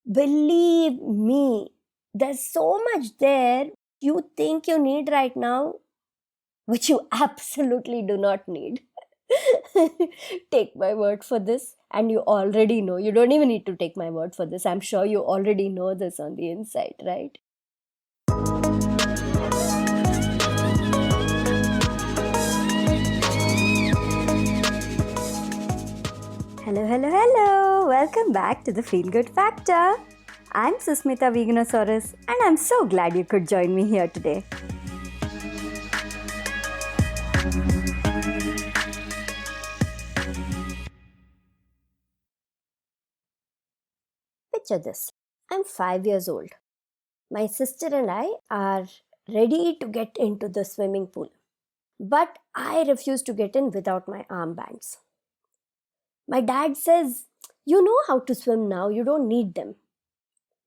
Believe me, there's so much there you think you need right now, which you absolutely do not need. Take my word for this, and you already know. You don't even need to take my word for this. I'm sure you already know this on the inside, right? Hello, hello, hello. Welcome back to the Feel Good Factor. I'm Susmita Veganosaurus, and I'm so glad you could join me here today. Picture this. I'm 5 years old. My sister and I are ready to get into the swimming pool. But I refuse to get in without my armbands. My dad says, "You know how to swim now, you don't need them."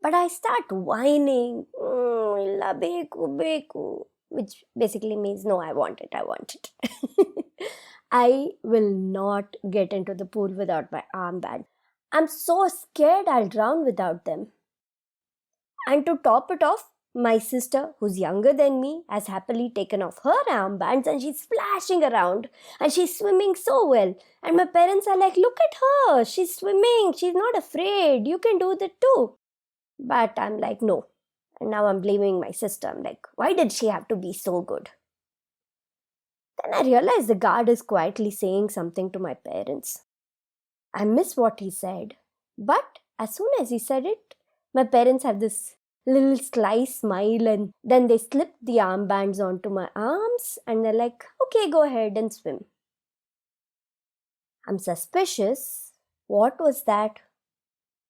But I start whining, "La beku beku," which basically means, "No, I want it, I want it." I will not get into the pool without my armband. I'm so scared I'll drown without them. And to top it off, my sister, who's younger than me, has happily taken off her armbands and she's splashing around and she's swimming so well. And my parents are like, "Look at her, she's swimming, she's not afraid, you can do that too." But I'm like, no. And now I'm blaming my sister. I'm like, why did she have to be so good? Then I realized the guard is quietly saying something to my parents. I miss what he said. But as soon as he said it, my parents have this little sly smile and then they slip the armbands onto my arms and they're like, "Okay, go ahead and swim." I'm suspicious. What was that?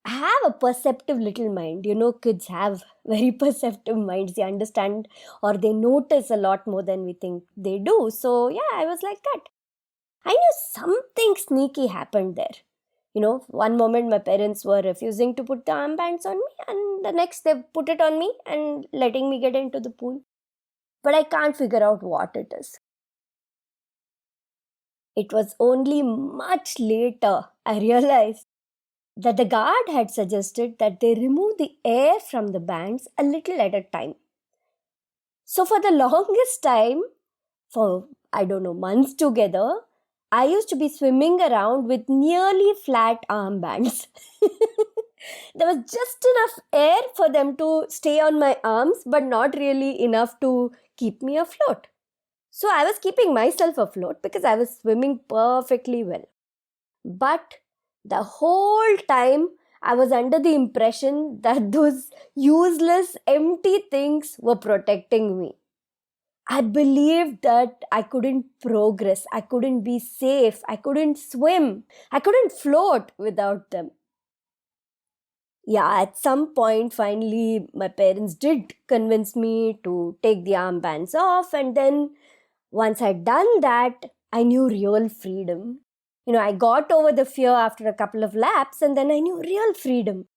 I have a perceptive little mind. Kids have very perceptive minds. They understand or they notice a lot more than we think they do. So, yeah, I was like that. I knew something sneaky happened there. One moment my parents were refusing to put the armbands on me, and the next they put it on me and letting me get into the pool. But I can't figure out what it is. It was only much later I realized that the guard had suggested that they remove the air from the bands a little at a time. So for the longest time, for I don't know, months together, I used to be swimming around with nearly flat armbands. There was just enough air for them to stay on my arms, but not really enough to keep me afloat. So I was keeping myself afloat because I was swimming perfectly well. But the whole time I was under the impression that those useless, empty things were protecting me. I believed that I couldn't progress, I couldn't be safe, I couldn't swim, I couldn't float without them. Yeah, at some point, finally, my parents did convince me to take the armbands off, and then once I'd done that, I knew real freedom. I got over the fear after a couple of laps, and then I knew real freedom.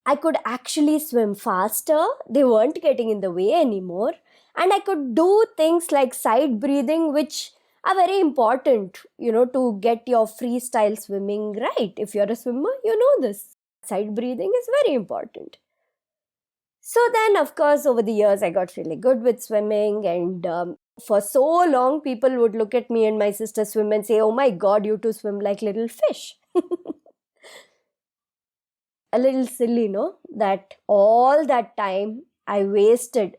I could actually swim faster, they weren't getting in the way anymore, and I could do things like side breathing, which are very important, to get your freestyle swimming right. If you're a swimmer, you know this. Side breathing is very important. So then, of course, over the years, I got really good with swimming, and for so long, people would look at me and my sister swim and say, "Oh my God, you two swim like little fish." A little silly, no? That all that time I wasted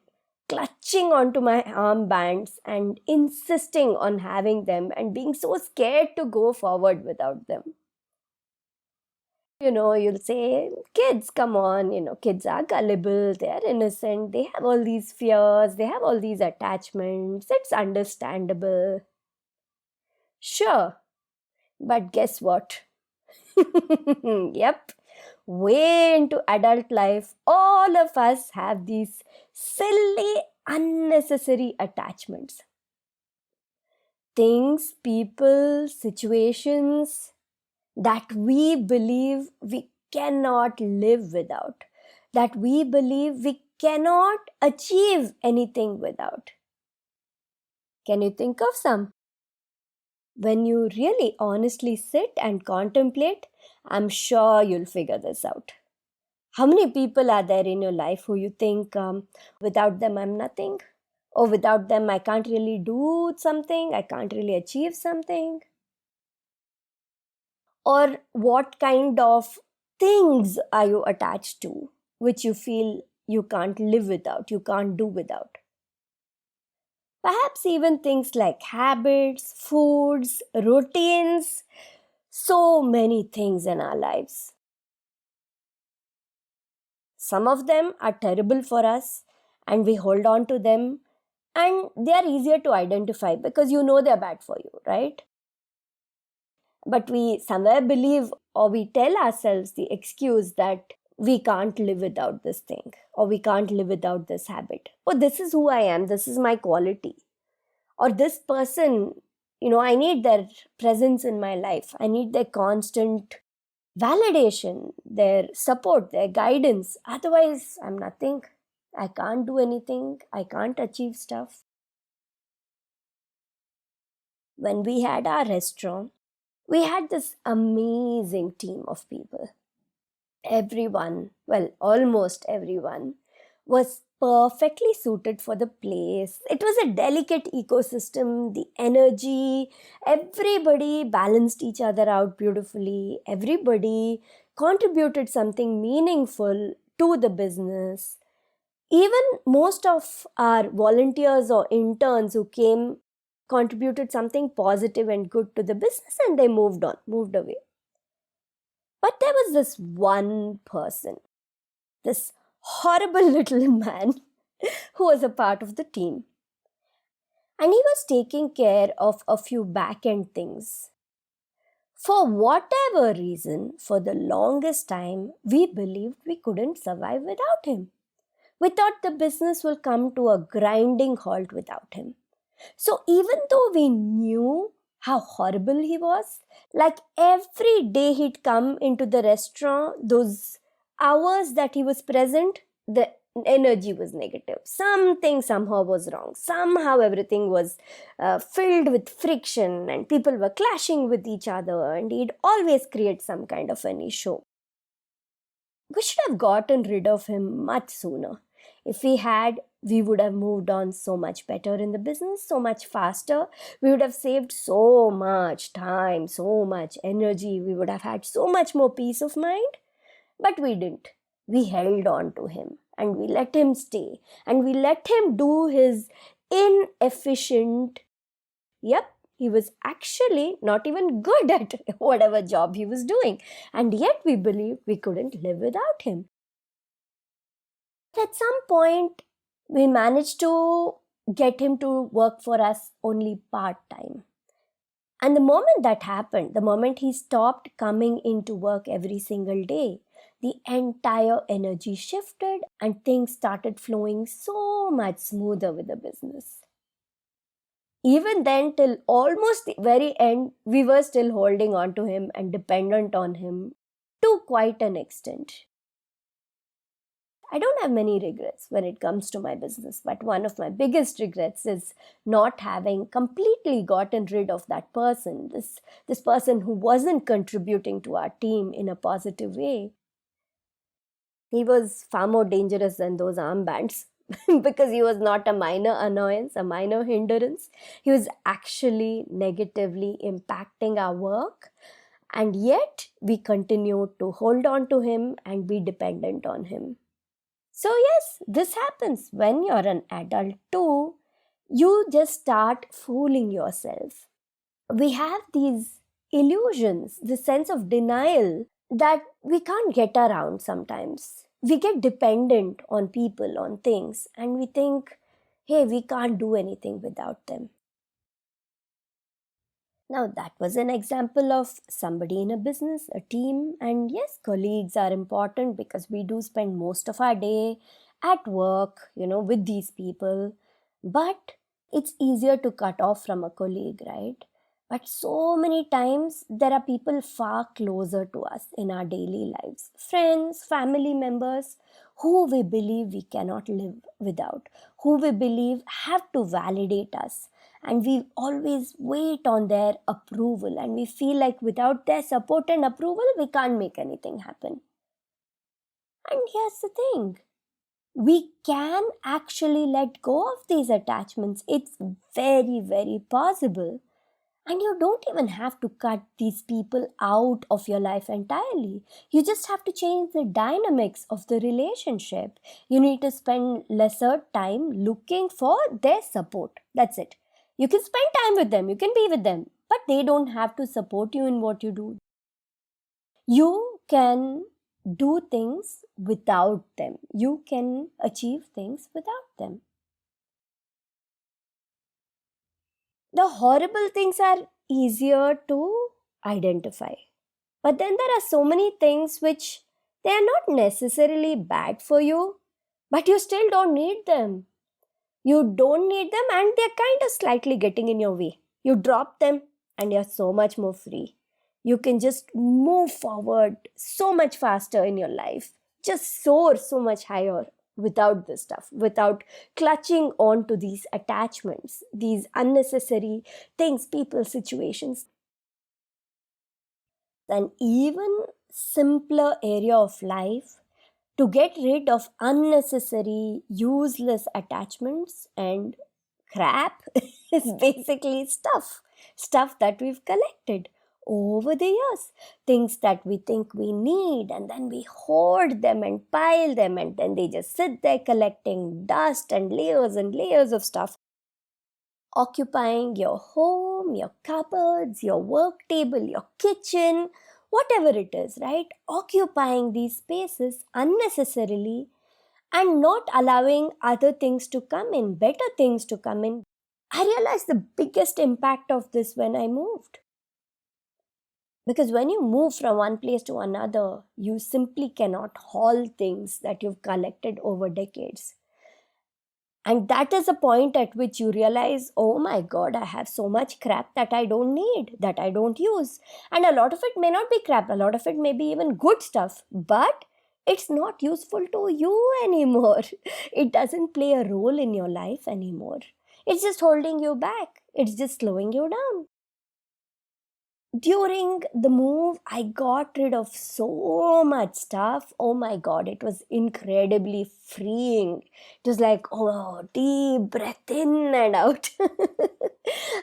clutching onto my armbands and insisting on having them and being so scared to go forward without them. You'll say, kids, come on, kids are gullible, they are innocent, they have all these fears, they have all these attachments, it's understandable. Sure, but guess what? Yep, way into adult life, all of us have these silly, unnecessary attachments. Things, people, situations that we believe we cannot live without, that we believe we cannot achieve anything without. Can you think of some? When you really honestly sit and contemplate, I'm sure you'll figure this out. How many people are there in your life who you think, without them I'm nothing? Or without them I can't really do something, I can't really achieve something? Or what kind of things are you attached to which you feel you can't live without, you can't do without? Perhaps even things like habits, foods, routines, so many things in our lives. Some of them are terrible for us and we hold on to them, and they are easier to identify because you know they're bad for you, right? But we somewhere believe, or we tell ourselves the excuse that we can't live without this thing, or we can't live without this habit. Oh, this is who I am, this is my quality. Or this person, I need their presence in my life. I need their constant validation, their support, their guidance. Otherwise, I'm nothing. I can't do anything. I can't achieve stuff. When we had our restaurant, we had this amazing team of people. Everyone, well, almost everyone, was perfectly suited for the place. It was a delicate ecosystem, the energy, everybody balanced each other out beautifully. Everybody contributed something meaningful to the business. Even most of our volunteers or interns who came contributed something positive and good to the business, and they moved away. But there was this one person, this horrible little man who was a part of the team. And he was taking care of a few back end things. For whatever reason, for the longest time, we believed we couldn't survive without him. We thought the business will come to a grinding halt without him. So even though we knew how horrible he was, like every day he'd come into the restaurant, those hours that he was present, the energy was negative. Something somehow was wrong. Somehow everything was filled with friction and people were clashing with each other, and he'd always create some kind of an issue. We should have gotten rid of him much sooner. If we had, we would have moved on so much better in the business, so much faster. We would have saved so much time, so much energy. We would have had so much more peace of mind. But we didn't. We held on to him and we let him stay and we let him do his inefficient. Yep, he was actually not even good at whatever job he was doing. And yet we believed we couldn't live without him. At some point, we managed to get him to work for us only part time. And the moment that happened, the moment he stopped coming into work every single day, the entire energy shifted and things started flowing so much smoother with the business. Even then, till almost the very end, we were still holding on to him and dependent on him to quite an extent. I don't have many regrets when it comes to my business, but one of my biggest regrets is not having completely gotten rid of that person, this person who wasn't contributing to our team in a positive way. He was far more dangerous than those armbands because he was not a minor annoyance, a minor hindrance. He was actually negatively impacting our work, and yet we continued to hold on to him and be dependent on him. So, yes, this happens when you're an adult too. You just start fooling yourself. We have these illusions, this sense of denial that we can't get around sometimes. We get dependent on people, on things, and we think, hey, we can't do anything without them. Now, that was an example of somebody in a business, a team, and yes, colleagues are important because we do spend most of our day at work, with these people. But it's easier to cut off from a colleague, right? But so many times there are people far closer to us in our daily lives, friends, family members, who we believe we cannot live without, who we believe have to validate us, and we always wait on their approval, and we feel like without their support and approval we can't make anything happen. And here's the thing, we can actually let go of these attachments. It's very, very possible. And you don't even have to cut these people out of your life entirely. You just have to change the dynamics of the relationship. You need to spend lesser time looking for their support. That's it. You can spend time with them, you can be with them, but they don't have to support you in what you do. You can do things without them. You can achieve things without them. The horrible things are easier to identify. But then there are so many things which they are not necessarily bad for you, but you still don't need them. You don't need them and they're kind of slightly getting in your way. You drop them and you're so much more free. You can just move forward so much faster in your life, just soar so much higher without this stuff, without clutching on to these attachments, these unnecessary things, people, situations. An even simpler area of life to get rid of unnecessary, useless attachments and crap is basically stuff that we've collected over the years, things that we think we need, and then we hoard them and pile them, and then they just sit there collecting dust and layers of stuff, occupying your home, your cupboards, your work table, your kitchen, whatever it is, right? Occupying these spaces unnecessarily and not allowing other things to come in, better things to come in. I realized the biggest impact of this when I moved. Because when you move from one place to another, you simply cannot haul things that you've collected over decades. And that is a point at which you realize, oh my God, I have so much crap that I don't need, that I don't use. And a lot of it may not be crap, a lot of it may be even good stuff, but it's not useful to you anymore. It doesn't play a role in your life anymore. It's just holding you back, it's just slowing you down. During the move, I got rid of so much stuff. Oh my God, it was incredibly freeing. It was like, oh, deep breath in and out.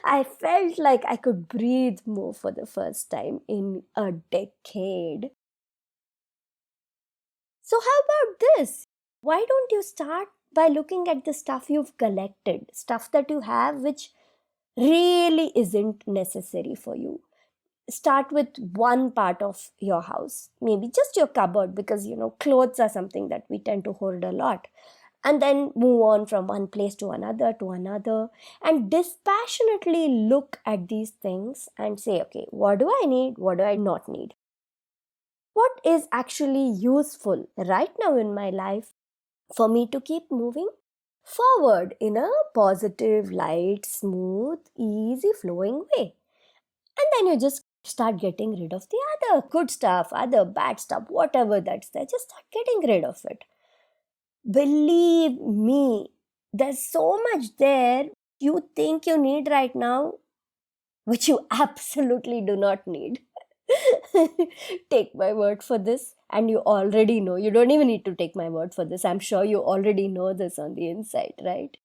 I felt like I could breathe more for the first time in a decade. So, how about this? Why don't you start by looking at the stuff you've collected, stuff that you have which really isn't necessary for you? Start with one part of your house, maybe just your cupboard, because clothes are something that we tend to hoard a lot, and then move on from one place to another, and dispassionately look at these things and say, okay, what do I need, what do I not need, what is actually useful right now in my life for me to keep moving forward in a positive, light, smooth, easy flowing way. And then you just start getting rid of the other good stuff, other bad stuff, whatever that's there. Just start getting rid of it. Believe me, there's so much there you think you need right now, which you absolutely do not need. Take my word for this, and you already know. You don't even need to take my word for this. I'm sure you already know this on the inside, right?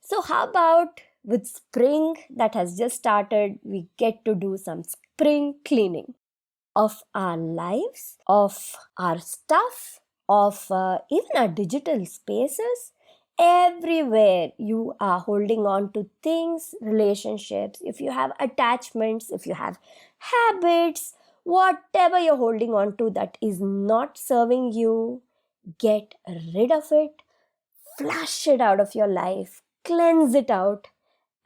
So, how about with spring that has just started, we get to do some spring cleaning of our lives, of our stuff, of even our digital spaces. Everywhere you are holding on to things, relationships, if you have attachments, if you have habits, whatever you're holding on to that is not serving you, get rid of it, flush it out of your life, cleanse it out,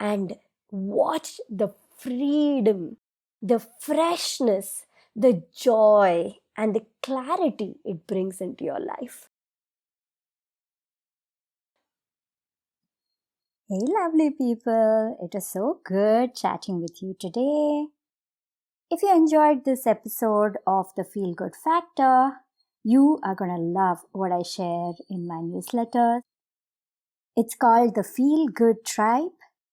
and watch the freedom, the freshness, the joy, and the clarity it brings into your life. Hey, lovely people. It is so good chatting with you today. If you enjoyed this episode of the Feel Good Factor, you are going to love what I share in my newsletter. It's called the Feel Good Tribe,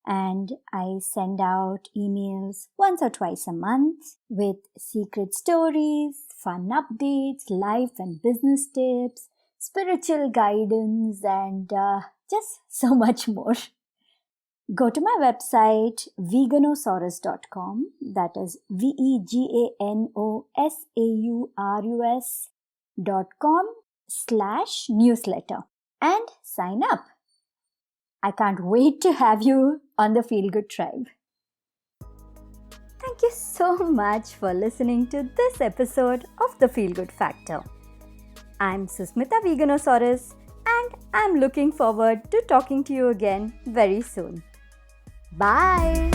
and I send out emails once or twice a month with secret stories, fun updates, life and business tips, spiritual guidance, and just so much more. Go to my website veganosaurus.com, that is veganosaurus.com/newsletter, and sign up. I can't wait to have you on the Feel Good Tribe. Thank you so much for listening to this episode of the Feel Good Factor. I'm Susmita Veganosaurus, and I'm looking forward to talking to you again very soon. Bye!